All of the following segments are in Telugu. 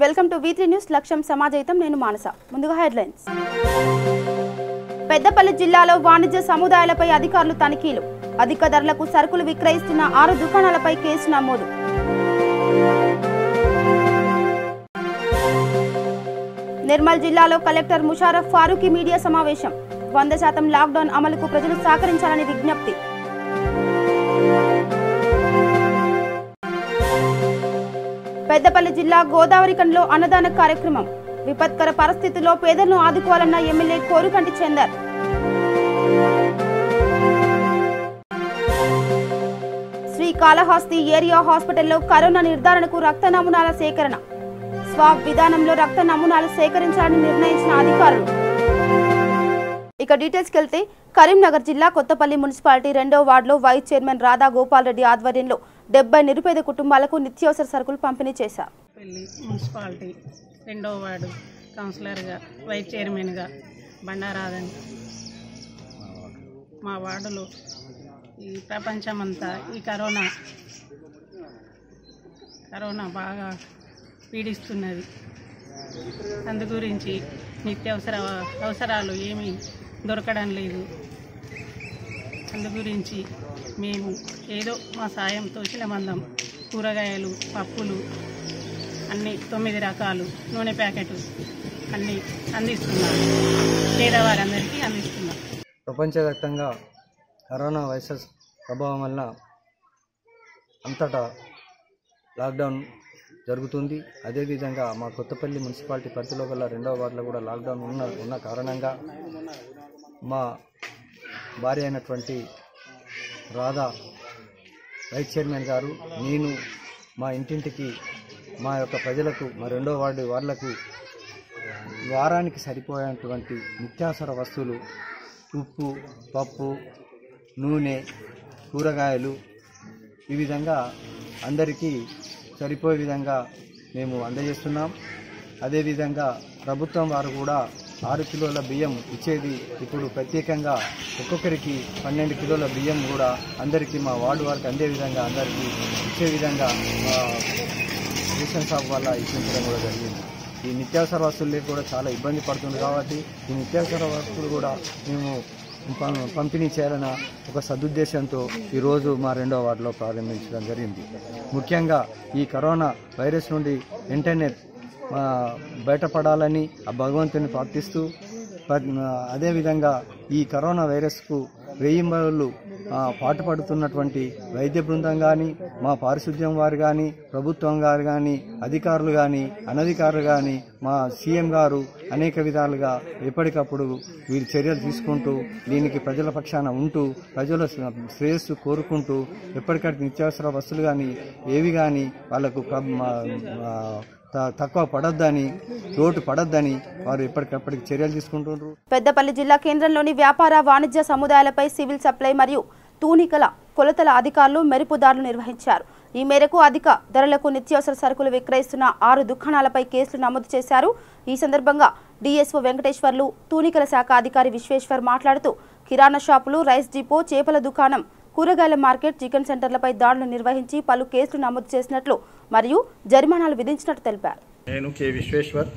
వెల్కమ్ టు V3 న్యూస్ లక్ష్యం సమాజయితం నేను మానస ముందుగా హెడ్లైన్స్ పెద్దపల్లి జిల్లాలో వాణిజ్య సముదాయాలపై అధికారులు తనిఖీలు అధిక ధరలకు సరుకులు విక్రయిస్తున్న 6 దుకాణాలపై కేసు నమోదు నిర్మల్ జిల్లాలో కలెక్టర్ ముషారఫ్ ఫారూఖీ మీడియా సమావేశం 100% లాక్డౌన్ అమలుకు ప్రజలు సహకరించాలని విజ్ఞప్తి పెద్దపల్లి జిల్లా గోదావరికంలో అన్నదాన కార్యక్రమం విపత్కర పరిస్థితుల్లో పేదలను ఆదుకోవాలన్న ఎమ్మెల్యే కోరుకంటి చందర్ శ్రీకాళహస్తి ఏరియా హాస్పిటల్లో కరోనా నిర్ధారణకు రక్త నమూనాల సేకరణ స్వాబ్ విధానంలో రక్త నమూనాలు సేకరించాలని నిర్ణయించిన అధికారులు ఇక డీటెయిల్స్కి వెళ్తే కరీంనగర్ జిల్లా కొత్తపల్లి మున్సిపాలిటీ 2వ వార్డులో వైస్ చైర్మన్ రాధా గోపాల్ రెడ్డి ఆధ్వర్యంలో 70 నిరుపేద కుటుంబాలకు నిత్యావసర సరుకులు పంపిణీ చేశారు. మున్సిపాలిటీ 2వ వార్డు కౌన్సిలర్గా వైస్ చైర్మన్గా బండారాధన్ మా వార్డులో ఈ ప్రపంచమంతా ఈ కరోనా బాగా పీడిస్తున్నది. అందు గురించి నిత్యావసర అవసరాలు ఏమీ దొరకడం లేదు. అందు గురించి మేము ఏదో మా సాయం తోచిన మందం కూరగాయలు పప్పులు అన్నీ 9 రకాలు నూనె ప్యాకెట్లు అన్నీ అందిస్తున్నాము. పేదవారందరికీ అందిస్తున్నాం. ప్రపంచవ్యాప్తంగా కరోనా వైరస్ ప్రభావం వల్ల అంతటా లాక్డౌన్ జరుగుతుంది. అదేవిధంగా మా కొత్తపల్లి మున్సిపాలిటీ పరిధిలో గల 2వ వార్డులో కూడా లాక్డౌన్ ఉన్న కారణంగా మా భార్య అయినటువంటి రాధా వైస్ చైర్మన్ గారు నేను మా ఇంటింటికి మా యొక్క ప్రజలకు మా 2వ వార్డులకు వారానికి సరిపోయేటువంటి నిత్యావసర వస్తువులు ఉప్పు పప్పు నూనె కూరగాయలు ఈ విధంగా అందరికీ సరిపోయే విధంగా మేము అందజేస్తున్నాం. అదేవిధంగా ప్రభుత్వం వారు కూడా 6 కిలోల బియ్యం ఇచ్చేది ఇప్పుడు ప్రత్యేకంగా ఒక్కొక్కరికి 12 కిలోల బియ్యం కూడా అందరికీ మా వార్డు వారికి అందే విధంగా అందరికీ ఇచ్చే విధంగా రేషన్ షాప్ వల్ల ఇప్పించడం కూడా జరిగింది. ఈ నిత్యావసర వస్తువులు కూడా చాలా ఇబ్బంది పడుతుంది కాబట్టి ఈ నిత్యావసర వస్తువులు కూడా మేము పంపిణీ చేయాలన్న ఒక సదుద్దేశంతో ఈరోజు మా 2వ వార్డులో ప్రారంభించడం జరిగింది. ముఖ్యంగా ఈ కరోనా వైరస్ నుండి వెంటనే బయటపడాలని ఆ భగవంతుని ప్రార్థిస్తూ అదేవిధంగా ఈ కరోనా వైరస్కు వేయింబలు పాటుపడుతున్నటువంటి వైద్య బృందం కానీ మా పారిశుద్ధ్యం వారు కానీ ప్రభుత్వం గారు కానీ అధికారులు కానీ అనధికారులు కానీ మా సీఎం గారు అనేక విధాలుగా ఎప్పటికప్పుడు వీరు చర్యలు తీసుకుంటూ దీనికి ప్రజల పక్షాన ఉంటూ ప్రజల శ్రేయస్సు కోరుకుంటూ ఎప్పటికప్పుడు నిత్యావసర వస్తువులు కానీ ఏవి కానీ వాళ్లకు తక్కువ పడొద్దని లోటు పడొద్దని వారు ఎప్పటికప్పటికి చర్యలు తీసుకుంటున్నారు. పెద్దపల్లి జిల్లా కేంద్రంలోని వ్యాపార వాణిజ్య సముదాయాలపై సివిల్ సప్లై మరియు తూనికల కొలతల అధికారులు మెరుపుదాడులు నిర్వహించారు. ఈ మేరకు అధిక ధరలకు నిత్యావసర సరుకులు విక్రయిస్తున్న 6 దుకాణాలపై కేసులు నమోదు చేశారు. ఈ సందర్భంగా డిఎస్ఓ వెంకటేశ్వర్లు తూనికల శాఖ అధికారి విశ్వేశ్వర్ మాట్లాడుతూ కిరాణా షాపులు రైస్ డిపో చేపల దుకాణం కూరగాయల మార్కెట్ చికెన్ సెంటర్లపై దాడులు నిర్వహించి పలు కేసులు నమోదు చేసినట్లు మరియు జరిమానాలు విధించినట్లు తెలిపారు. నేను కె విశ్వేశ్వర్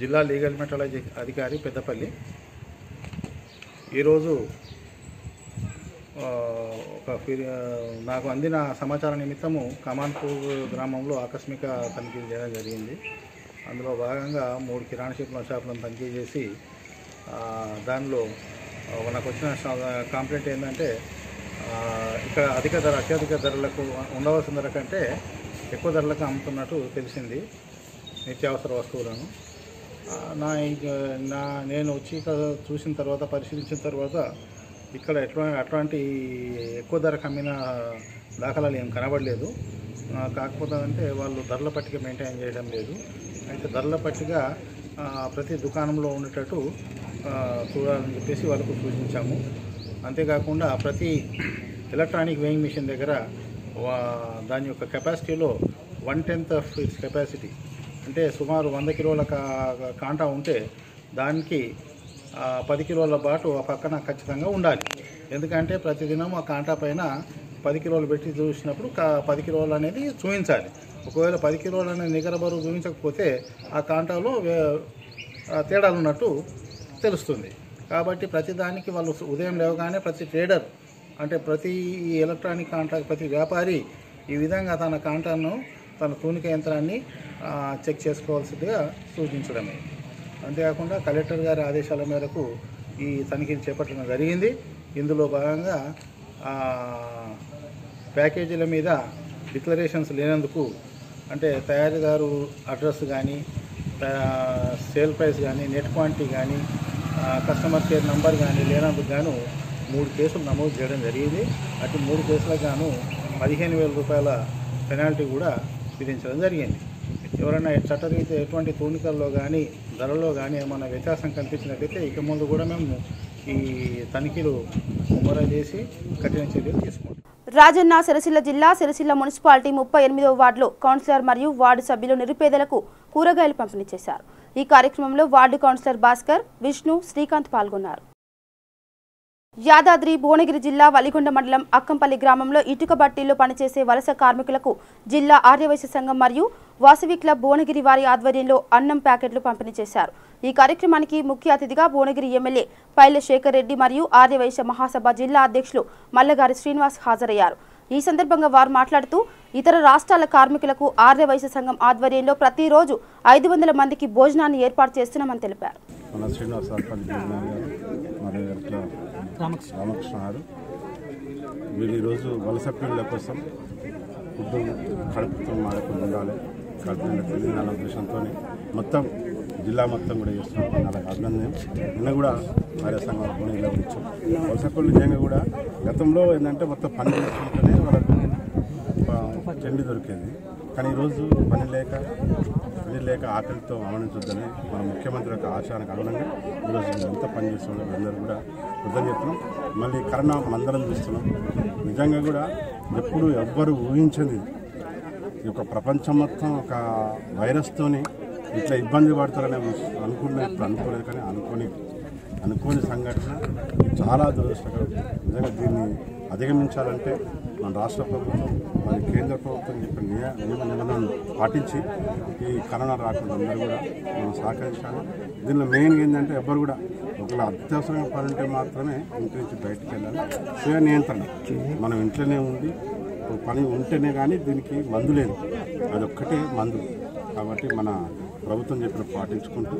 జిల్లా లీగల్ మెట్రాలజీ అధికారి పెద్దపల్లి. ఈరోజు నాకు అందిన సమాచారం నిమిత్తము కమాన్పూర్ గ్రామంలో ఆకస్మిక తనిఖీ చేయడం జరిగింది. అందులో భాగంగా 3 కిరాణా షాపులను తనిఖీ చేసి దానిలో నాకు వచ్చిన కంప్లైంట్ ఏంటంటే ఇక్కడ అత్యధిక ధరలకు ఉండవలసిన ధర కంటే ఎక్కువ ధరలకు అమ్ముతున్నట్టు తెలిసింది నిత్యావసర వస్తువులను. నేను వచ్చి చూసిన తర్వాత పరిశీలించిన తర్వాత ఇక్కడ అట్లాంటి ఎక్కువ ధరకు అమ్మిన దాఖలాలు ఏం కనబడలేదు. కాకపోతే అంటే వాళ్ళు ధరల పట్టిక మెయింటైన్ చేయడం లేదు. అయితే ధరల పట్టిక ప్రతి దుకాణంలో ఉండేటట్టు చూడాలని చెప్పేసి వాళ్ళకు సూచించాము. అంతేకాకుండా ప్రతి ఎలక్ట్రానిక్ వేయింగ్ మిషన్ దగ్గర దాని యొక్క కెపాసిటీలో 1/10 ఆఫ్ ఇట్స్ కెపాసిటీ అంటే సుమారు 100 కిలోల కాంటా ఉంటే దానికి 10 కిలోల బాటు ఆ పక్కన ఖచ్చితంగా ఉండాలి. ఎందుకంటే ప్రతిదినం ఆ కాంటా పైన 10 కిలోలు పెట్టి చూసినప్పుడు 10 కిలోలు అనేది చూపించాలి. ఒకవేళ 10 కిలోల నికర బరువు చూపించకపోతే ఆ కాంటాలో తేడాలు ఉన్నట్టు తెలుస్తుంది. కాబట్టి ప్రతిదానికి వాళ్ళు ఉదయం లేవగానే ప్రతి ట్రేడర్ అంటే ప్రతి ఎలక్ట్రానిక్ కాంటా ప్రతి వ్యాపారి ఈ విధంగా తన కాంటాను తన తూనిక యంత్రాన్ని చెక్ చేసుకోవాల్సిందిగా సూచించడమే. అంతేకాకుండా కలెక్టర్ గారి ఆదేశాల మేరకు ఈ తనిఖీలు చేపట్టడం జరిగింది. ఇందులో భాగంగా ప్యాకేజీల మీద డిక్లరేషన్స్ లేనందుకు అంటే తయారీదారు అడ్రస్ కానీ సేల్ ప్రైస్ కానీ నెట్ క్వాంటిటీ కానీ కస్టమర్ కేర్ నంబర్ కానీ లేనందుకు గాను 3 కేసులు నమోదు చేయడం జరిగింది. అటు 3 కేసులకు గాను 15,000 రూపాయల పెనాల్టీ కూడా విధించడం జరిగింది. ఎవరైనా చట్టరీత్యా ఎటువంటి తూనికల్లో కానీ ధరల్లో కానీ ఏమైనా వ్యత్యాసం కనిపించినట్లయితే ఇక ముందు కూడా మేము ఈ తనిఖీలు ముమ్మరం చేసి కఠిన చర్యలు తీసుకుంటాం. రాజన్న సిరిసిల్ల జిల్లా సిరిసిల్ల మున్సిపాలిటీ 38వ వార్డులో కౌన్సిలర్ మరియు వార్డు సభ్యులు నిరుపేదలకు కూరగాయలు పంపిణీ చేశారు. ఈ కార్యక్రమంలో వార్డు కౌన్సిలర్ భాస్కర్, విష్ణు, శ్రీకాంత్ పాల్గొన్నారు. యాదాద్రి భువనగిరి జిల్లా వలిగొండ మండలం అక్కంపల్లి గ్రామంలో ఇటుక బట్టీల్లో పనిచేసే వలస కార్మికులకు జిల్లా ఆర్యవైశ్య సంఘం మరియు వాసవి క్లబ్ భువనగిరి వారి ఆధ్వర్యంలో అన్నం ప్యాకెట్లు పంపిణీ చేశారు. ఈ కార్యక్రమానికి ముఖ్య అతిథిగా భువనగిరి ఎమ్మెల్యే పైల శేఖర్ రెడ్డి మరియు ఆర్యవైశ్య మహాసభ జిల్లా అధ్యక్షులు మల్లగారి శ్రీనివాస్ హాజరయ్యారు. ఈ సందర్భంగా వారు మాట్లాడుతూ ఇతర రాష్ట్రాల కార్మికులకు ఆర్యవైశ్య సంఘం ఆధ్వర్యంలో ప్రతిరోజు 500 మందికి భోజనాన్ని ఏర్పాటు చేస్తున్నామని తెలిపారు. రామకృష్ణ గారు వీళ్ళు ఈరోజు వలస పిల్లల కోసం ఫుడ్ కడుపుతో మాడకుండా ఉండాలి, కడుపు తినాలనే ఉద్దేశంతో మొత్తం జిల్లా మొత్తం కూడా చేస్తున్నాం. వాళ్ళకి అభినందన. నిన్న కూడా ఆర్య సంఘం ఇలా వచ్చాం. వలస పిల్లలు నిజంగా కూడా గతంలో ఏంటంటే మొత్తం పని చేసుకుంటేనే వాళ్ళకు చెండి దొరికేది. కానీ ఈరోజు పని లేక ఆకలితో అవమానించొద్దని మన ముఖ్యమంత్రి యొక్క ఆశయానికి అనుగుణంగా ఈరోజు ఎంత పని చేస్తున్నాం అందరూ కూడా వద్దని చెప్తున్నాం. మళ్ళీ కరోనా మందరం చూస్తున్నాం. నిజంగా కూడా ఎప్పుడు ఎవ్వరు ఊహించని ఈ యొక్క ప్రపంచం మొత్తం ఒక వైరస్తోని ఇట్లా ఇబ్బంది పడతారని ఇప్పుడు అనుకోలేదు. కానీ అనుకోని సంఘటన చాలా దురదృష్టకరం. నిజంగా దీన్ని అధిగమించాలంటే మన రాష్ట్ర ప్రభుత్వం మరి కేంద్ర ప్రభుత్వం చెప్పిన నియమ నిబంధనలు పాటించి ఈ కరోనా రాకుండా అందరూ కూడా మనం సహకరించాలి. దీనిలో మెయిన్గా ఏంటంటే ఎవ్వరు కూడా ఒకవేళ అత్యవసరంగా పని ఉంటే మాత్రమే ఇంటి నుంచి బయటకు వెళ్ళాలి. స్వీయ నియంత్రణ మనం ఇంట్లోనే ఉండి పని ఉంటేనే కానీ దీనికి మందు లేదు, అదొక్కటే మందు. కాబట్టి మన ప్రభుత్వం చెప్పిన పాటించుకుంటూ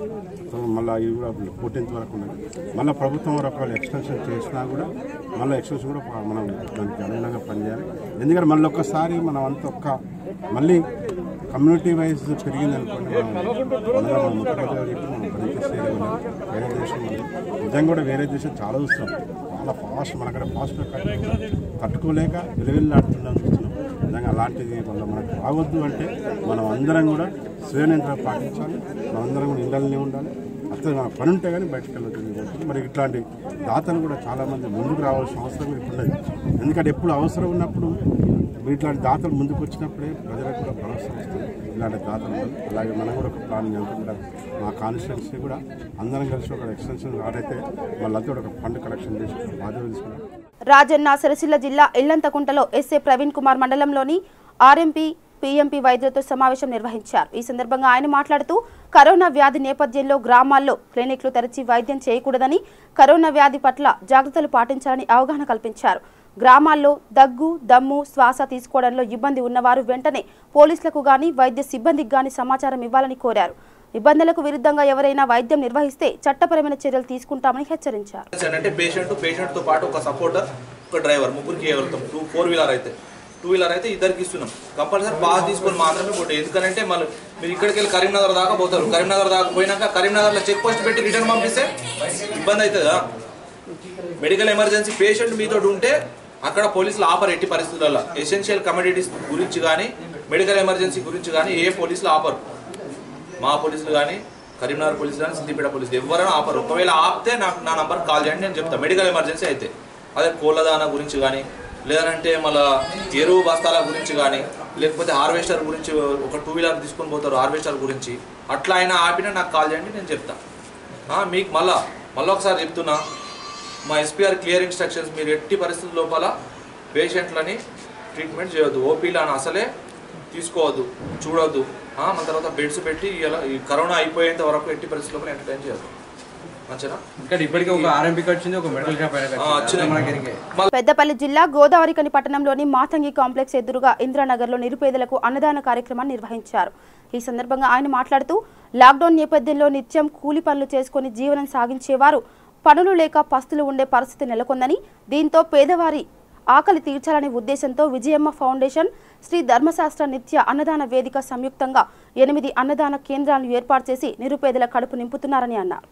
మళ్ళీ ఇవి కూడా 14th వరకు ఉన్నది. మళ్ళీ ప్రభుత్వం ఒకవేళ ఎక్స్టెన్షన్ చేసినా కూడా మళ్ళీ ఎక్స్టెన్షన్ కూడా మనం దానికి అనుగుణంగా పనిచేయాలి. ఎందుకంటే మళ్ళీ ఒక్కసారి మనం అంత మళ్ళీ కమ్యూనిటీ వైజ్ పెరిగింది అనుకోండి, మనం ముఖ్యమంత్రి చెప్పి మనం పనిచేసే వేరే దేశం నిజంగా కూడా వేరే దేశం చాలా చూస్తున్నాం. చాలా ఫాస్ట్ మనక్కడ ఫాస్ట్గా తట్టుకోలేక విలువెళ్ళాడుతున్నాం చూస్తున్నాం. నిజంగా అలాంటిది మనకు రావద్దు అంటే మనం అందరం కూడా స్వీయ నియంత్రణ పాటించాలి. మనం అందరం కూడా ఇళ్ళనే ఉండాలి. అసలు మన పని ఉంటే కానీ బయటకు వెళ్ళొద్దు. మరి ఇట్లాంటి దాతలు కూడా చాలామంది ముందుకు రావాల్సిన అవసరం కూడా ఇప్పుడు ఉన్నది. ఎందుకంటే ఎప్పుడు అవసరం ఉన్నప్పుడు ఇట్లాంటి దాతలు ముందుకు వచ్చినప్పుడే ప్రజలకు కూడా భరోసా వస్తుంది. ఇలాంటి దాతలు అలాగే మనం కూడా ఒక ప్లాన్ కూడా మా కాన్స్టిట్యున్సీ కూడా అందరం కలిసి ఒక ఎక్స్టెన్షన్ ఆడైతే వాళ్ళంతా ఒక ఫండ్ కలెక్షన్ చేసి బాధ్యత తీసుకున్నాం. రాజన్న సిరిసిల్ల జిల్లా ఇల్లంతకుంటలో ఎస్ఏ ప్రవీణ్ కుమార్ మండలంలోని ఆర్ఎంపీ పీఎంపీ వైద్యులతో సమావేశం నిర్వహించారు. ఈ సందర్భంగా ఆయన మాట్లాడుతూ కరోనా వ్యాధి నేపథ్యంలో గ్రామాల్లో క్లినిక్లు తెరిచి వైద్యం చేయకూడదని, కరోనా వ్యాధి పట్ల జాగ్రత్తలు పాటించాలని అవగాహన కల్పించారు. గ్రామాల్లో దగ్గు, దమ్ము, శ్వాస తీసుకోవడంలో ఇబ్బంది ఉన్నవారు వెంటనే పోలీసులకు గాని వైద్య సిబ్బందికి గాని సమాచారం ఇవ్వాలని కోరారు. నిబంధనలకు విరుద్ధంగా ఎవరైనా వైద్యం నిర్వహిస్తే చట్టపరమైన చర్యలు తీసుకుంటామని హెచ్చరించారు. అంటే పేషెంట్ తో పాటు ఒక సపోర్టర్, ఒక డ్రైవర్, ముగ్గురికి ఇవ్వగలుగుతాం. 4 వీలర్ అయితే 2 వీలర్ అయితే ఇద్దరికి ఇస్తున్నాం. కంపల్సరీ పాస్ తీసుకొని మాత్రమే పోటీ. ఎందుకంటే మళ్ళీ మీరు ఇక్కడికి వెళ్ళి కరీంనగర్ దాకా పోతారు. కరీంనగర్ దాకా పోయినాక కరీంనగర్లో చెక్ పోస్ట్ పెట్టి రిటర్న్ పంపిస్తే ఇబ్బంది అవుతుందా? మెడికల్ ఎమర్జెన్సీ పేషెంట్ మీతో ఉంటే అక్కడ పోలీసులు ఆపరు ఎట్టి పరిస్థితులలో. ఎసెన్షియల్ కమోడిటీస్ గురించి కానీ మెడికల్ ఎమర్జెన్సీ గురించి కానీ ఏ పోలీసులు ఆపరు. మా పోలీసులు కానీ కరీంనగర్ పోలీసులు కానీ సిద్దిపేట పోలీసులు ఎవరైనా ఆపరు. ఒకవేళ ఆపితే నా నంబర్కి కాల్ చేయండి, నేను చెప్తాను. మెడికల్ ఎమర్జెన్సీ అయితే అదే కోళ్ళదాన గురించి కానీ, లేదంటే మళ్ళీ ఎరువు బస్తాల గురించి కానీ, లేకపోతే హార్వెస్టర్ గురించి ఒక 2 వీలర్ తీసుకొని పోతారు హార్వెస్టర్ గురించి, అట్లా అయినా ఆపినా నాకు కాల్ చేయండి, నేను చెప్తాను. మీకు మళ్ళీ ఒకసారి చెప్తున్నా, మా ఎస్పీఆర్ క్లియర్ ఇన్స్ట్రక్షన్స్, మీరు ఎట్టి పరిస్థితుల లోపల పేషెంట్లని ట్రీట్మెంట్ చేయవద్దు. ఓపీలను అసలే తీసుకోవద్దు, చూడొద్దు. మన తర్వాత బెడ్స్ పెట్టి ఇలా ఈ కరోనా అయిపోయేంత వరకు ఎట్టి పరిస్థితుల్లో ఎంటర్టైన్ చేయాలి. పెద్దపల్లి జిల్లా గోదావరికని పట్టణంలోని మాతంగి కాంప్లెక్స్ ఎదురుగా ఇంద్రానగర్లో నిరుపేదలకు అన్నదాన కార్యక్రమాన్ని నిర్వహించారు. ఈ సందర్భంగా ఆయన మాట్లాడుతూ లాక్డౌన్ నేపథ్యంలో నిత్యం కూలి పనులు చేసుకుని జీవనం సాగించేవారు పనులు లేక పస్తులు ఉండే పరిస్థితి నెలకొందని, దీంతో పేదవారి ఆకలి తీర్చాలనే ఉద్దేశంతో విజయమ్మ ఫౌండేషన్, శ్రీ ధర్మశాస్త్ర నిత్య అన్నదాన వేదిక సంయుక్తంగా 8 అన్నదాన కేంద్రాలను ఏర్పాటు చేసి నిరుపేదల కడుపు నింపుతున్నారని అన్నారు.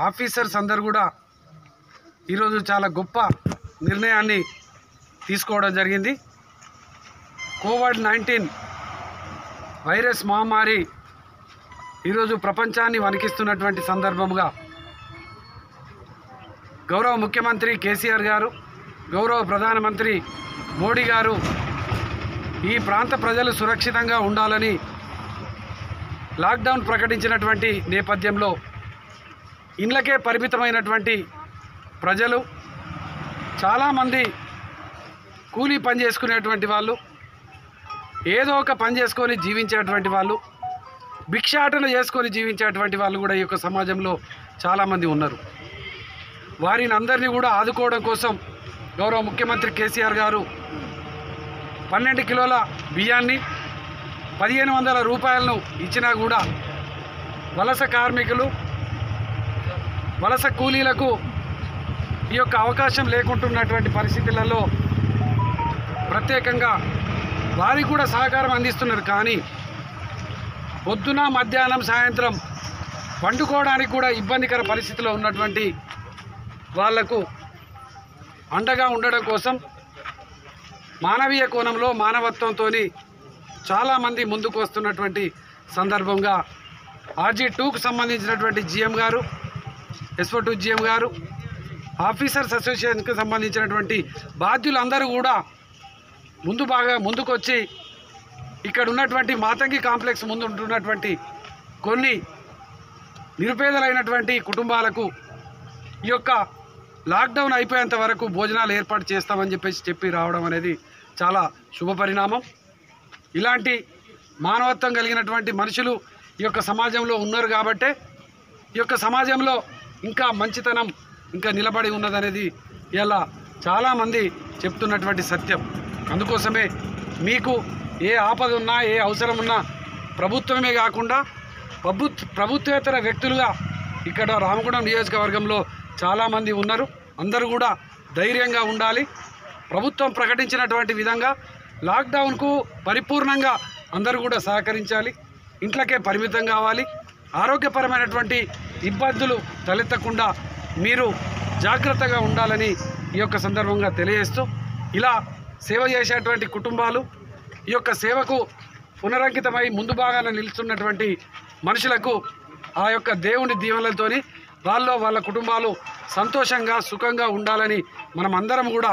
ఆఫీసర్స్ అందరూ కూడా ఈరోజు చాలా గొప్ప నిర్ణయాన్ని తీసుకోవడం జరిగింది. కోవిడ్-19 వైరస్ మహమ్మారి ఈరోజు ప్రపంచాన్ని వణికిస్తున్నటువంటి సందర్భంగా గౌరవ ముఖ్యమంత్రి కేసీఆర్ గారు, గౌరవ ప్రధానమంత్రి మోడీ గారు ఈ ప్రాంత ప్రజలు సురక్షితంగా ఉండాలని లాక్డౌన్ ప్రకటించినటువంటి నేపథ్యంలో ఇళ్ళకే పరిమితమైనటువంటి ప్రజలు, చాలామంది కూలీ పని చేసుకునేటువంటి వాళ్ళు, ఏదో ఒక పని చేసుకొని జీవించేటువంటి వాళ్ళు, భిక్షాటన చేసుకొని జీవించేటువంటి వాళ్ళు కూడా ఈ యొక్క సమాజంలో చాలామంది ఉన్నారు. వారిని అందరినీ కూడా ఆదుకోవడం కోసం గౌరవ ముఖ్యమంత్రి కేసీఆర్ గారు 12 కిలోల బియ్యాన్ని 1500 రూపాయలను ఇచ్చినా కూడా వలస కార్మికులు, వలస కూలీలకు ఈ యొక్క అవకాశం లేకుంటున్నటువంటి పరిస్థితులలో ప్రత్యేకంగా వారికి కూడా సహకారం అందిస్తున్నారు. కానీ పొద్దున, మధ్యాహ్నం, సాయంత్రం వండుకోవడానికి కూడా ఇబ్బందికర పరిస్థితిలో ఉన్నటువంటి వాళ్లకు అండగా ఉండడం కోసం మానవీయ కోణంలో మానవత్వంతో చాలామంది ముందుకు వస్తున్నటువంటి సందర్భంగా RG2కు సంబంధించినటువంటి GM గారు, SO2 GM గారు, ఆఫీసర్స్ అసోసియేషన్కి సంబంధించినటువంటి బాధ్యులందరూ కూడా ముందుకొచ్చి ఇక్కడ ఉన్నటువంటి మాతంగి కాంప్లెక్స్ ముందు ఉంటున్నటువంటి కొన్ని నిరుపేదలైనటువంటి కుటుంబాలకు ఈ యొక్క లాక్డౌన్ అయిపోయేంత వరకు భోజనాలు ఏర్పాటు చేస్తామని చెప్పి రావడం అనేది చాలా శుభపరిణామం. ఇలాంటి మానవత్వం కలిగినటువంటి మనుషులు ఈ యొక్క సమాజంలో ఉన్నారు కాబట్టే ఈ యొక్క సమాజంలో ఇంకా మంచితనం ఇంకా నిలబడి ఉన్నదనేది ఇలా చాలామంది చెప్తున్నటువంటి సత్యం. అందుకోసమే మీకు ఏ ఆపద ఉన్నా, ఏ అవసరం ఉన్నా ప్రభుత్వమే కాకుండా ప్రభుత్వేతర వ్యక్తులుగా ఇక్కడ రామగుండం నియోజకవర్గంలో చాలామంది ఉన్నారు. అందరూ కూడా ధైర్యంగా ఉండాలి. ప్రభుత్వం ప్రకటించినటువంటి విధంగా లాక్డౌన్కు పరిపూర్ణంగా అందరూ కూడా సహకరించాలి. ఇంట్లోకే పరిమితం కావాలి. ఆరోగ్యపరమైనటువంటి ఇబ్బందులు తలెత్తకుండా మీరు జాగ్రత్తగా ఉండాలని ఈ యొక్క సందర్భంగా తెలియజేస్తూ, ఇలా సేవ చేసేటువంటి కుటుంబాలు, ఈ యొక్క సేవకు పునరంకితమై ముందు భాగాన నిలుస్తున్నటువంటి మనుషులకు ఆ యొక్క దేవుని దీవెనలతోని వాళ్ళ కుటుంబాలు సంతోషంగా, సుఖంగా ఉండాలని మనం అందరం కూడా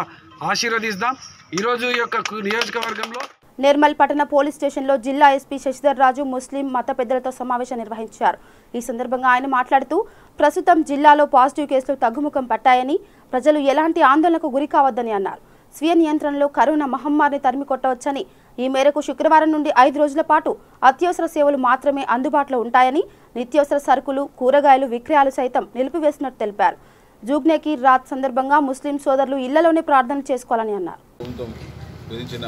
ఆశీర్వదిస్తాం. ఈరోజు ఈ యొక్క నియోజకవర్గంలో నిర్మల్ పట్టణ పోలీస్ స్టేషన్లో జిల్లా ఎస్పీ శశిధర్ రాజు ముస్లిం మత పెద్దలతో సమావేశం నిర్వహించారు. ఈ సందర్భంగా ఆయన మాట్లాడుతూ, ప్రస్తుతం జిల్లాలో పాజిటివ్ కేసులు తగ్గుముఖం పట్టాయని, ప్రజలు ఎలాంటి ఆందోళనకు గురి కావద్దని అన్నారు. స్వీయ నియంత్రణలో కరోనా మహమ్మారిని తరిమి కొట్టవచ్చని, ఈ మేరకు శుక్రవారం నుండి 5 రోజుల పాటు అత్యవసర సేవలు మాత్రమే అందుబాటులో ఉంటాయని, నిత్యావసర సరుకులు, కూరగాయలు విక్రయాలు సైతం నిలిపివేసినట్టు తెలిపారు. జూగ్నేకి రాత్ సందర్భంగా ముస్లిం సోదరులు ఇళ్లలోనే ప్రార్థన చేసుకోవాలని అన్నారు. విధించిన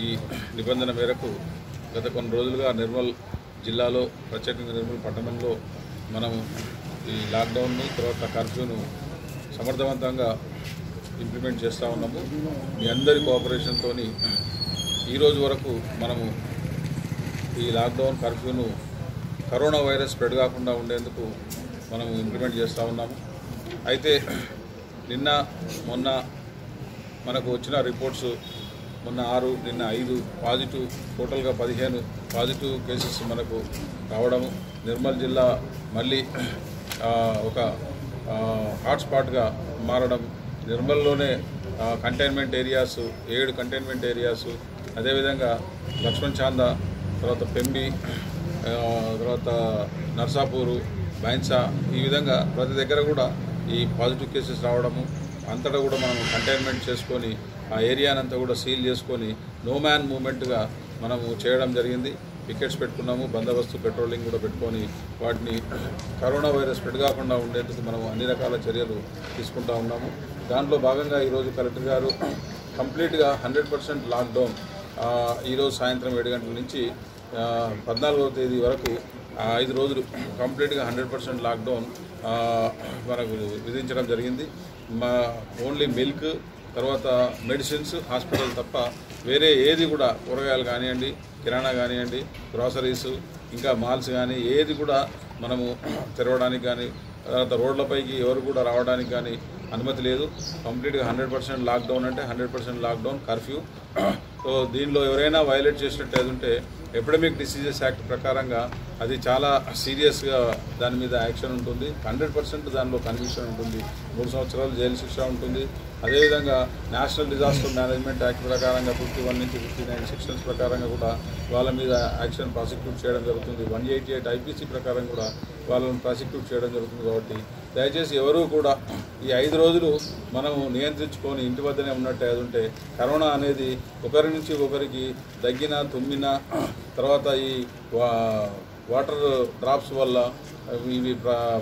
ఈ నిబంధన మేరకు గత కొన్ని రోజులుగా నిర్మల్ జిల్లాలో, ప్రత్యేకంగా నిర్మల్ పట్టణంలో మనము ఈ లాక్డౌన్ను, తర్వాత కర్ఫ్యూను సమర్థవంతంగా ఇంప్లిమెంట్ చేస్తూ ఉన్నాము. మీ అందరి కోఆపరేషన్తో ఈరోజు వరకు మనము ఈ లాక్డౌన్, కర్ఫ్యూను కరోనా వైరస్ స్ప్రెడ్ కాకుండా ఉండేందుకు మనము ఇంప్లిమెంట్ చేస్తూ ఉన్నాము. అయితే నిన్న మొన్న మనకు వచ్చిన రిపోర్ట్స్, మొన్న 6, నిన్న 5 పాజిటివ్, టోటల్గా 15 పాజిటివ్ కేసెస్ మనకు రావడము, నిర్మల్ జిల్లా మళ్ళీ ఒక హాట్స్పాట్గా మారడం, నిర్మల్లోనే కంటైన్మెంట్ ఏరియాస్ 7 కంటైన్మెంట్ ఏరియాస్, అదేవిధంగా లక్ష్మణ్ చాందా, తర్వాత పెంబి, తర్వాత నర్సాపూరు, బైన్సా, ఈ విధంగా ప్రతి దగ్గర కూడా ఈ పాజిటివ్ కేసెస్ రావడము, అంతటా కూడా మనం కంటైన్మెంట్ చేసుకొని ఆ ఏరియానంతా కూడా సీల్ చేసుకొని నో మ్యాన్ మూమెంట్గా మనము చేయడం జరిగింది. పికెట్స్ పెట్టుకున్నాము, బందోబస్తు పెట్రోలింగ్ కూడా పెట్టుకొని వాటిని కరోనా వైరస్ స్ప్రెడ్ కాకుండా ఉండేందుకు మనం అన్ని రకాల చర్యలు తీసుకుంటూ ఉన్నాము. దాంట్లో భాగంగా ఈరోజు కలెక్టర్ గారు కంప్లీట్గా 100% లాక్డౌన్ ఈరోజు సాయంత్రం 7 గంటల నుంచి 14వ తేదీ వరకు 5 రోజులు కంప్లీట్గా 100% లాక్డౌన్ మనకు విధించడం జరిగింది. ఓన్లీ మిల్క్, తర్వాత మెడిసిన్స్, హాస్పిటల్ తప్ప వేరే ఏది కూడా కూరగాయలు కానివ్వండి, కిరాణా కానివ్వండి, గ్రాసరీస్, ఇంకా మాల్స్ కానీ ఏది కూడా మనము తెరవడానికి కానీ, తర్వాత రోడ్లపైకి ఎవరు కూడా రావడానికి కానీ అనుమతి లేదు. కంప్లీట్గా 100% లాక్డౌన్ అంటే 100% లాక్డౌన్, కర్ఫ్యూ. సో దీనిలో ఎవరైనా వైలేట్ చేసినట్టు ఉంటే ఎపిడమిక్ డిసీజెస్ యాక్ట్ ప్రకారంగా అది చాలా సీరియస్గా దాని మీద యాక్షన్ ఉంటుంది. 100% దానిలో కన్విక్షన్ ఉంటుంది. 3 సంవత్సరాలు జైలు శిక్ష ఉంటుంది. అదేవిధంగా నేషనల్ డిజాస్టర్ మేనేజ్మెంట్ యాక్ట్ ప్రకారంగా 51 నుంచి 59 సెక్షన్స్ ప్రకారంగా కూడా వాళ్ళ మీద యాక్షన్ ప్రాసిక్యూట్ చేయడం జరుగుతుంది. 188 ఐపీసీ ప్రకారం కూడా వాళ్ళని ప్రాసిక్యూట్ చేయడం జరుగుతుంది. కాబట్టి దయచేసి ఎవరూ కూడా ఈ 5 రోజులు మనము నియంత్రించుకొని ఇంటి వద్దనే ఉన్నట్టు ఉంటే కరోనా అనేది ఒకరి నుంచి ఒకరికి దగ్గినా, తుమ్మినా, తర్వాత ఈ వాటర్ డ్రాప్స్ వల్ల ఇవి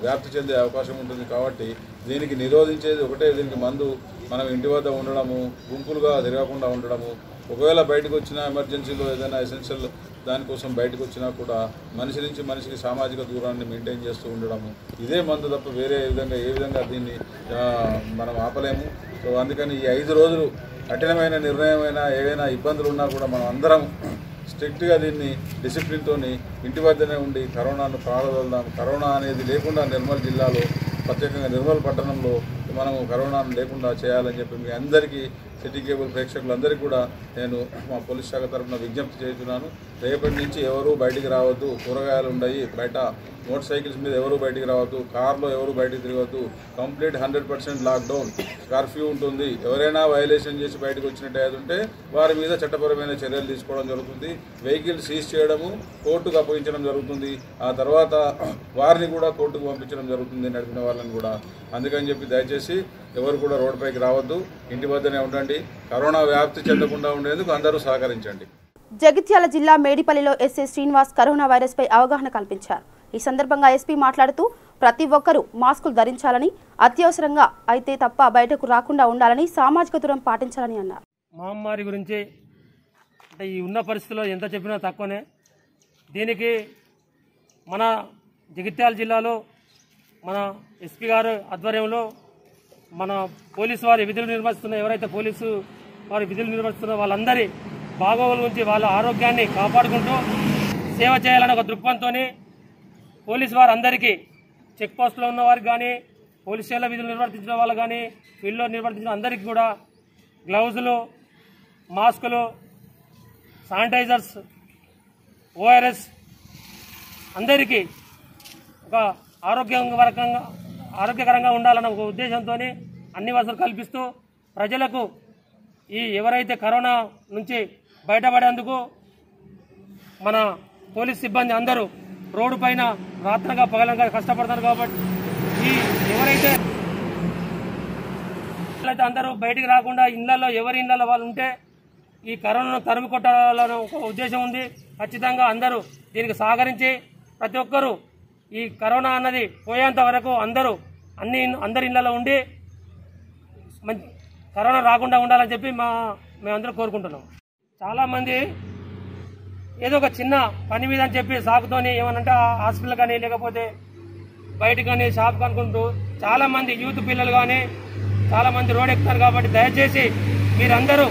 వ్యాప్తి చెందే అవకాశం ఉంటుంది. కాబట్టి దీనికి నిరోధించేది ఒకటే, దీనికి మందు. మనం ఇంటి వద్ద ఉండడము, గుంపులుగా తిరగకుండా ఉండడము, ఒకవేళ బయటకు వచ్చినా ఎమర్జెన్సీలో ఏదైనా ఎసెన్షియల్ దానికోసం బయటకు వచ్చినా కూడా మనిషి నుంచి మనిషికి సామాజిక దూరాన్ని మెయింటైన్ చేస్తూ ఉండడము, ఇదే మందు తప్ప వేరే ఏ విధంగా దీన్ని మనం ఆపలేము. సో అందుకని ఈ 5 రోజులు కఠినమైన నిర్ణయమైన ఏవైనా ఇబ్బందులు ఉన్నా కూడా మనం అందరం స్ట్రిక్ట్గా దీన్ని డిసిప్లిన్తో ఇంటి వద్దనే ఉండి కరోనాను పారదోలుదాం. కరోనా అనేది లేకుండా నిర్మల్ జిల్లాలో, ప్రత్యేకంగా నిర్మల్ పట్టణంలో మనము కరోనాను లేకుండా చేయాలని చెప్పి మీ అందరికీ, సిటీ కేబుల్ ప్రేక్షకులందరికీ కూడా నేను మా పోలీస్ శాఖ తరఫున విజ్ఞప్తి చేస్తున్నాను. రేపటి నుంచి ఎవరూ బయటికి రావద్దు. కూరగాయలు ఉన్నాయి బయట, మోటార్ సైకిల్స్ మీద ఎవరు బయటికి రావద్దు, కార్లో ఎవరు బయటికి తిరగద్దు. కంప్లీట్ 100% లాక్డౌన్, కర్ఫ్యూ ఉంటుంది. ఎవరైనా వైలేషన్ చేసి బయటకు వచ్చినట్టు ఉంటే వారి మీద చట్టపరమైన చర్యలు తీసుకోవడం జరుగుతుంది. వెహికల్ సీజ్ చేయడము, కోర్టుకు అప్పగించడం జరుగుతుంది. ఆ తర్వాత వారిని కూడా కోర్టుకు పంపించడం జరుగుతుంది, నడిపిన వాళ్ళని కూడా. అందుకని చెప్పి దయచేసి ఎవరు కూడా రోడ్డుపైకి రావద్దు, ఇంటి వద్దనే ఉండండి. కరోనా వ్యాప్తి చెందకుండా ఉండేందుకు అందరూ సహకరించండి. జగిత్యాల జిల్లా మేడిపల్లిలో ఎస్ఐ శ్రీనివాస్ కరోనా వైరస్ పై అవగాహన కల్పించారు. ఈ సందర్భంగా ఎస్పీ మాట్లాడుతూ ప్రతి ఒక్కరూ మాస్కులు ధరించాలని, అత్యవసరంగా అయితే తప్ప బయటకు రాకుండా ఉండాలని, సామాజిక దూరం పాటించాలని అన్నారు. మహమ్మారి గురించి అంటే ఈ ఉన్న పరిస్థితుల్లో ఎంత చెప్పినా తక్కువనే. దీనికి మన జగిత్యాల జిల్లాలో మన ఎస్పీ గారు ఆధ్వర్యంలో మన పోలీసు వారి విధులు నిర్వహిస్తున్న, ఎవరైతే పోలీసు వారి విధులు నిర్వహిస్తున్న వాళ్ళందరి బాగోగుల గురించి, వాళ్ళ ఆరోగ్యాన్ని కాపాడుకుంటూ సేవ చేయాలనే ఒక దృక్పథంతో పోలీసు వారు అందరికీ, చెక్ పోస్టులో ఉన్న వారికి కానీ, పోలీస్ స్టేషన్లో విధులు నిర్వర్తించిన వాళ్ళు కానీ, ఫీల్డ్లో నిర్వర్తించిన అందరికీ కూడా గ్లౌజులు, మాస్కులు, శానిటైజర్స్, ఓఆర్ఎస్ అందరికీ ఒక ఆరోగ్యకరంగా ఉండాలన్న ఒక ఉద్దేశంతో అన్ని వసతులు కల్పిస్తూ ప్రజలకు ఈ ఎవరైతే కరోనా నుంచి బయటపడేందుకు మన పోలీస్ సిబ్బంది అందరూ రోడ్డు పైన రాత్రగా పగలంగా కష్టపడతారు. కాబట్టి ఈ ఎవరైతే అందరూ బయటికి రాకుండా ఇళ్లలో, ఎవరి ఇళ్లలో వాళ్ళు ఉంటే ఈ కరోనాను తరిమి కొట్టాలన్న ఒక ఉద్దేశం ఉంది. ఖచ్చితంగా అందరూ దీనికి సహకరించి ప్రతి ఒక్కరూ ఈ కరోనా అన్నది పోయేంత వరకు అందరి ఇళ్లలో ఉండి కరోనా రాకుండా ఉండాలని చెప్పి మేమందరం కోరుకుంటున్నాం. చాలామంది ఏదో ఒక చిన్న పని మీద అని చెప్పి సాకుతోని ఏమనంటే హాస్పిటల్ కానీ, లేకపోతే బయట కానీ, షాప్ కనుకుంటూ చాలామంది యూత్ పిల్లలు కానీ చాలామంది రోడ్ ఎక్కుతారు. కాబట్టి దయచేసి మీరందరూ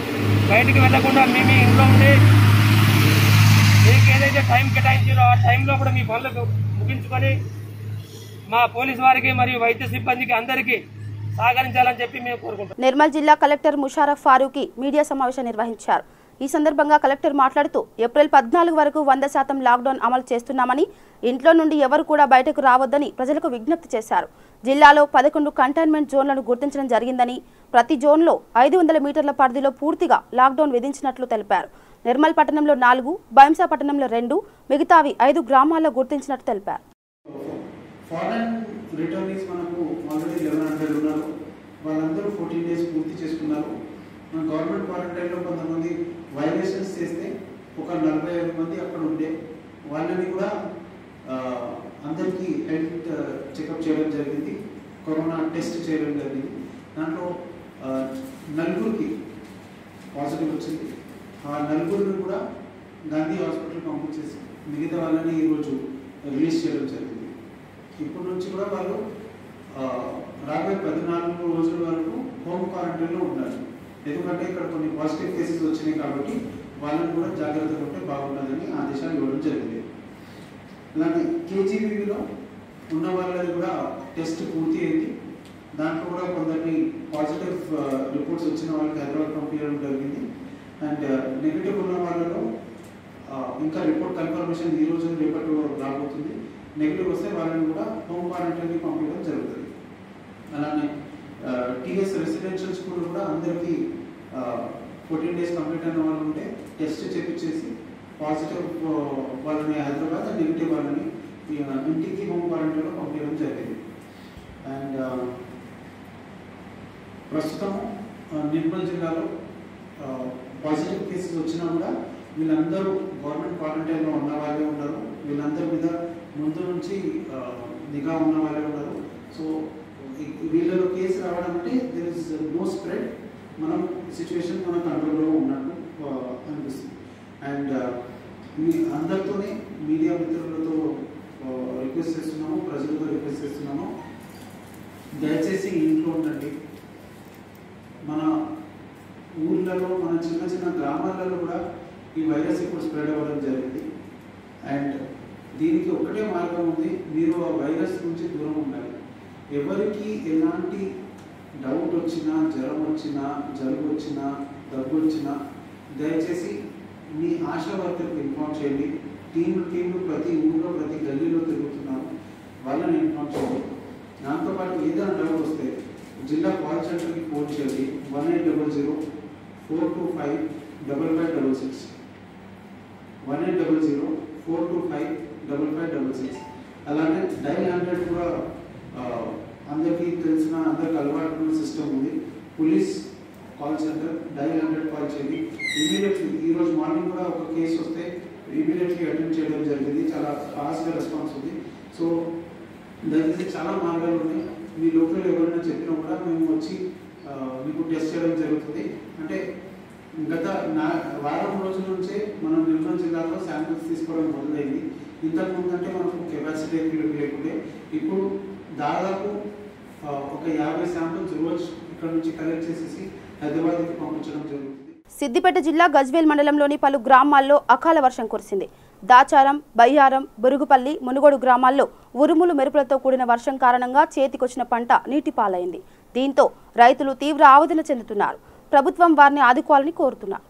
బయటికి వెళ్లకుండా మీ ఇంట్లో ఉండి మీకు ఏదైతే టైం కేటాయించారో ఆ టైంలో కూడా మీ పనులు ముగించుకొని మా పోలీసు వారికి మరియు వైద్య సిబ్బందికి అందరికీ సహకరించాలని చెప్పి మేము కోరుకుంటున్నాం. నిర్మల్ జిల్లా కలెక్టర్ ముషారఫ్ ఫారూఖీ మీడియా సమావేశం నిర్వహించారు. ఈ సందర్భంగా కలెక్టర్ మాట్లాడుతూ ఏప్రిల్ 14 వరకు 100% లాక్డౌన్ అమలు చేస్తున్నామని, ఇంట్లో నుండి ఎవరు కూడా బయటకు రావద్దని ప్రజలకు విజ్ఞప్తి చేశారు. జిల్లాలో 11 కంటైన్మెంట్ జోన్లను గుర్తించడం జరిగిందని, ప్రతి జోన్లో 500 మీటర్ల పరిధిలో పూర్తిగా లాక్డౌన్ విధించినట్లు తెలిపారు. నిర్మల్ పట్టణంలో 4, బైంసా పట్టణంలో 2, మిగతావి 5 గ్రామాల్లో గుర్తించినట్టు తెలిపారు. ఫారెన్ రిటర్నీస్ మనకు ఆల్రెడీ 1100 ఉన్నారు. వాళ్ళందరూ 14 డేస్ పూర్తి చేసుకున్నారు. మన గవర్నమెంట్ క్వారంటైన్లో కొంతమంది వైలేషన్స్ చేస్తే ఒక 45 మంది అక్కడ ఉండే వాళ్ళని కూడా అందరికీ హెల్త్ చెకప్ చేయడం జరిగింది, కరోనా టెస్ట్ చేయడం జరిగింది. దాంట్లో 4 పాజిటివ్ వచ్చింది. ఆ 4 కూడా గాంధీ హాస్పిటల్ పంపించేసి మిగతా వాళ్ళని ఈరోజు రిలీజ్ చేయడం జరిగింది. ఇప్పటి నుంచి కూడా వాళ్ళు రాబోయే 14 రోజుల వరకు హోమ్ క్వారంటైన్లో ఉండాలి. ఎందుకంటే ఇక్కడ కొన్ని పాజిటివ్ కేసెస్ వచ్చినాయి కాబట్టి వాళ్ళని కూడా జాగ్రత్తగా ఉంటే బాగుంటుందని ఆదేశాలు ఇవ్వడం జరిగింది. అలాగే కేజీబీవీలో ఉన్న వాళ్ళది కూడా టెస్ట్ పూర్తి అయింది. దాంట్లో కూడా కొందరిని పాజిటివ్ రిపోర్ట్స్ వచ్చిన వాళ్ళకి హైదరాబాద్ పంపించడం జరిగింది. అండ్ నెగిటివ్ ఉన్న వాళ్ళలో ఇంకా రిపోర్ట్ కన్ఫర్మేషన్ ఈ రోజు రేపటి రాబోతుంది. నెగిటివ్ వస్తే వాళ్ళని కూడా హోమ్ క్వారంటైన్కి పంపించడం జరుగుతుంది. అలానే టీఎస్ రెసిడెన్షియల్ స్కూల్ కూడా అందరికీ 14 days కంప్లీట్ అయిన వాళ్ళు ఉంటే టెస్ట్ చేపించేసి పాజిటివ్ వాళ్ళని హైదరాబాద్, నెగిటివ్ వాళ్ళని ఇంటికి హోమ్ క్వారంటైన్లో పంపించడం జరిగింది. అండ్ ప్రస్తుతం నిర్మల్ జిల్లాలో పాజిటివ్ కేసెస్ వచ్చినా కూడా వీళ్ళందరూ గవర్నమెంట్ క్వారంటైన్లో ఉన్న వాళ్ళే ఉన్నారు. వీళ్ళందరి మీద ముందు నుంచి నిఘా ఉన్న వాళ్ళే ఉన్నారు. సో వీళ్ళలో కేసు రావడం అంటే దేర్ ఇస్ నో స్ప్రెడ్, మనం సిచ్యువేషన్ మన కంట్రోల్లో ఉన్నట్టు అనిపిస్తుంది. అండ్ మీ అందరితోనే మీడియా మిత్రులతో రిక్వెస్ట్ చేస్తున్నాము, ప్రజలతో రిక్వెస్ట్ చేస్తున్నాము, దయచేసి ఇంట్లో ఉండండి. మన ఊర్లలో, మన చిన్న చిన్న గ్రామాలలో కూడా ఈ వైరస్ ఇప్పుడు స్ప్రెడ్ అవ్వడం జరిగింది. అండ్ దీనికి ఒకటే మార్గం ఉంది, మీరు ఆ వైరస్ నుంచి దూరం ఉండాలి. ఎవరికి ఎలాంటి డౌట్ వచ్చినా, జ్వరం వచ్చినా, జలుబు వచ్చినా, దగ్గు వచ్చినా దయచేసి మీ ఆశా వర్కర్కి ఇన్ఫార్మ్ చేయండి. టీంలు ప్రతి ఊళ్ళో, ప్రతి గల్లీలో తిరుగుతున్నారు, వాళ్ళని ఇన్ఫార్మ్ చేయండి. దాంతోపాటు ఏదైనా డౌట్ వస్తే జిల్లా కాల్ సెంటర్కి ఫోన్ చేయండి. 1800-425-5566 1800-425-5566. అలానే డైల్ 100 కూడా అందరికీ తెలిసిన, అందరికి అలవాటు సిస్టమ్ ఉంది. Police call centre dial 100 call చేయండి. ఇమీడియట్లీ ఈరోజు మార్నింగ్ కూడా ఒక కేసు వస్తే ఇమీడియట్లీ అటెండ్ చేయడం జరిగింది. చాలా ఫాస్ట్గా రెస్పాన్స్ ఉంది. సో దయచేసి చాలా మార్గాలు ఉన్నాయి. మీ లోకల్ ఎవరైనా చెప్పినా కూడా మేము వచ్చి మీకు టెస్ట్ చేయడం జరుగుతుంది. అంటే గత వారం రోజుల నుంచే మనం నిర్మల్ జిల్లాలో శాంపిల్స్ తీసుకోవడం మొదలైంది. ఇంతకుముందు అంటే మనకు కెపాసిటీ లేకుండే, ఇప్పుడు దాదాపు ఒక 50 శాంపిల్స్ రోజు ఇక్కడ నుంచి కలెక్ట్ చేసేసి హైదరాబాద్కి పంపించడం జరుగుతుంది. సిద్దిపేట జిల్లా గజ్వేల్ మండలంలోని పలు గ్రామాల్లో అకాల వర్షం కురిసింది. దాచారం, బయ్యారం, బురుగుపల్లి, మునుగోడు గ్రామాల్లో ఉరుములు మెరుపులతో కూడిన వర్షం కారణంగా చేతికొచ్చిన పంట నీటిపాలైంది. దీంతో రైతులు తీవ్ర ఆవేదన చెందుతున్నారు. ప్రభుత్వం వారిని ఆదుకోవాలని కోరుతున్నారు.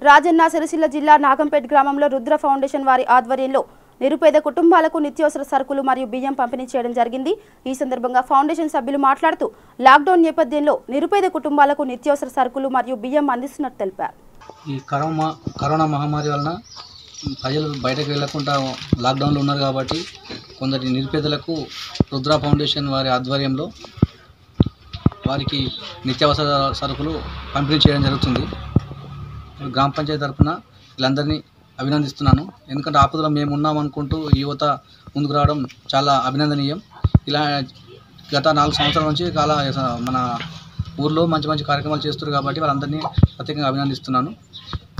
రాజన్న సిరిసిల్ల జిల్లా నాగంపేట్ గ్రామంలో రుద్ర ఫౌండేషన్ వారి ఆధ్వర్యంలో నిరుపేద కుటుంబాలకు నిత్యావసర సరుకులు మరియు బియ్యం పంపిణీ చేయడం జరిగింది. ఈ సందర్భంగా ఫౌండేషన్ సభ్యులు మాట్లాడుతూ లాక్డౌన్ నేపథ్యంలో నిరుపేద కుటుంబాలకు నిత్యావసర సరుకులు మరియు బియ్యం అందిస్తున్నట్టు తెలిపారు. ఈ కరోనా మహమ్మారి వలన ప్రజలు బయటకు వెళ్లకుండా లాక్డౌన్లో ఉన్నారు కాబట్టి కొందరి నిరుపేదలకు రుద్ర ఫౌండేషన్ వారి ఆధ్వర్యంలో వారికి నిత్యావసర సరుకులు పంపిణీ చేయడం జరుగుతుంది. గ్రామ పంచాయతీ తరఫున వీళ్ళందరినీ అభినందిస్తున్నాను. ఎందుకంటే ఆపదలో మేము ఉన్నామనుకుంటూ యువత ముందుకు రావడం చాలా అభినందనీయం. ఇలా గత 4 సంవత్సరాల నుంచి మన ఊర్లో మంచి మంచి కార్యక్రమాలు చేస్తారు కాబట్టి వాళ్ళందరినీ ప్రత్యేకంగా అభినందిస్తున్నాను.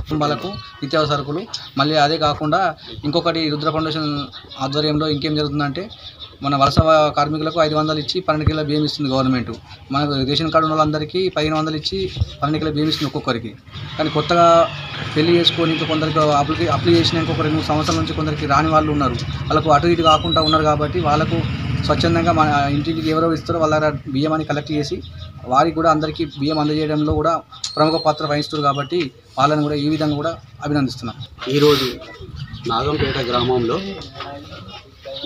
కుటుంబాలకు నిత్యావసర సరుకులు మళ్ళీ అదే కాకుండా ఇంకొకటి రుద్ర ఫౌండేషన్ ఆధ్వర్యంలో ఇంకేం జరుగుతుందంటే మన వలస కార్మికులకు 500 ఇచ్చి 12 కిలోల బియ్యం ఇస్తుంది గవర్నమెంట్. మన రేషన్ కార్డు ఉన్న వాళ్ళందరికీ 1500 ఇచ్చి 12 కిలోల బియ్యం ఇస్తుంది ఒక్కొక్కరికి. కానీ కొత్తగా పెళ్లి చేసుకొని ఇంకా కొందరికి అప్లై చేసిన ఇంకొక 2-3 సంవత్సరాల నుంచి కొందరికి రాని వాళ్ళు ఉన్నారు. వాళ్ళకు అటు ఇటు కాకుండా ఉన్నారు కాబట్టి వాళ్ళకు స్వచ్ఛందంగా మన ఇంటికి ఎవరో ఇస్తారో వాళ్ళ బియ్యం అని కలెక్ట్ చేసి వారికి కూడా అందరికీ బియ్యం అందజేయడంలో కూడా ప్రముఖ పాత్ర వహిస్తారు కాబట్టి వాళ్ళని కూడా ఈ విధంగా కూడా అభినందిస్తున్నాం. ఈరోజు నాగంపేట గ్రామంలో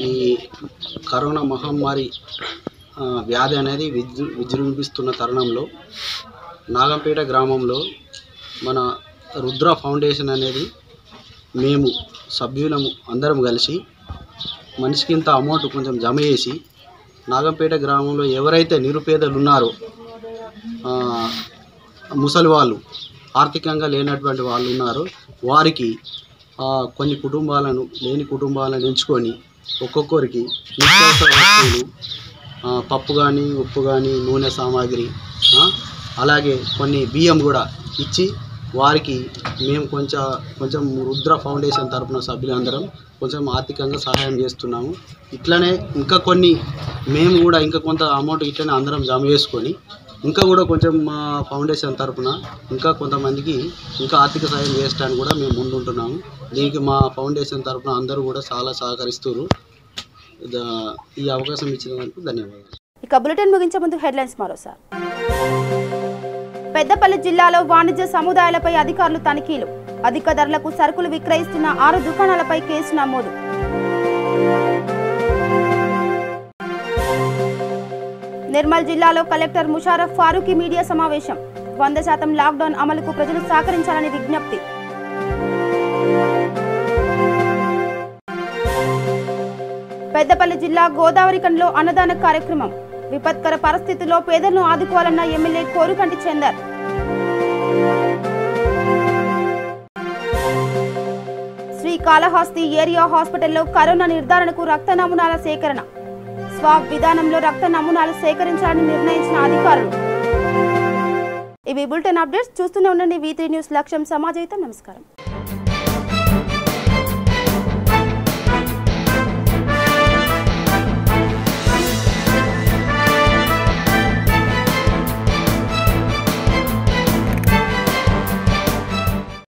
ఈ కరోనా మహమ్మారి వ్యాధి అనేది విజృంభిస్తున్న తరుణంలో నాగంపేట గ్రామంలో మన రుద్ర ఫౌండేషన్ అనేది మేము సభ్యులము అందరం కలిసి మనిషికి ఇంత అమౌంట్ కొంచెం జమ చేసి నాగంపేట గ్రామంలో ఎవరైతే నిరుపేదలు ఉన్నారో ముసలి వాళ్ళు ఆర్థికంగా లేనటువంటి వాళ్ళు ఉన్నారో వారికి కొన్ని కుటుంబాలను లేని కుటుంబాలను ఎంచుకొని ఒక్కొక్కరికి నిత్యావసర వస్తువులు పప్పు కానీ ఉప్పు కానీ నూనె సామాగ్రి అలాగే కొన్ని బియ్యం కూడా ఇచ్చి వారికి మేము కొంచెం రుద్ర ఫౌండేషన్ తరఫున సభ్యులందరం కొంచెం ఆర్థికంగా సహాయం చేస్తున్నాము. ఇట్లనే ఇంకా కొన్ని మేము కూడా ఇంకా కొంత అమౌంట్ ఇట్లనే అందరం జమ చేసుకొని ఇంకా కూడా కొంచెం మా ఫౌండేషన్ తరఫున ఇంకా కొంతమందికి ఇంకా ఆర్థిక సహాయం చేయడానికి కూడా మేము ముందుంటున్నాము. దీనికి మా ఫౌండేషన్ తరఫున అందరూ కూడా చాలా సహకరిస్తారు. ఈ అవకాశం ఇచ్చినందుకు ధన్యవాదాలు. ఇక బులెటిన్ ముగించే ముందు హెడ్లైన్స్ మరోసారి. పెద్దపల్లి జిల్లాలో వాణిజ్య సముదాయాలపై అధికారులు తనిఖీలు. అధిక ధరలకు సరుకులు విక్రయిస్తున్న 6 దుకాణాలపై కేసు నమోదు. నిర్మల్ జిల్లాలో కలెక్టర్ ముషారఫ్ ఫారూఖీ మీడియా సమావేశం. 100% లాక్డౌన్ అమలుకు ప్రజలు సహకరించాలని విజ్ఞప్తి. పెద్దపల్లి జిల్లా గోదావరికంలో అన్నదాన కార్యక్రమం. విపత్కర పరిస్థితుల్లో పేదలను ఆదుకోవాలన్న ఎమ్మెల్యే కోరుకంటి చందర్. శ్రీకాళహస్తి ఏరియా హాస్పిటల్లో కరోనా నిర్ధారణకు రక్త నమూనాల సేకరణ. స్వాబ్ విధానంలో రక్త నమూనాలు సేకరించాలని నిర్ణయించిన అధికారులు. ఇవి బులెటిన్ అప్డేట్స్. చూస్తూనే ఉండండి V3 న్యూస్. లక్ష్యం సమాజహితం. నమస్కారం.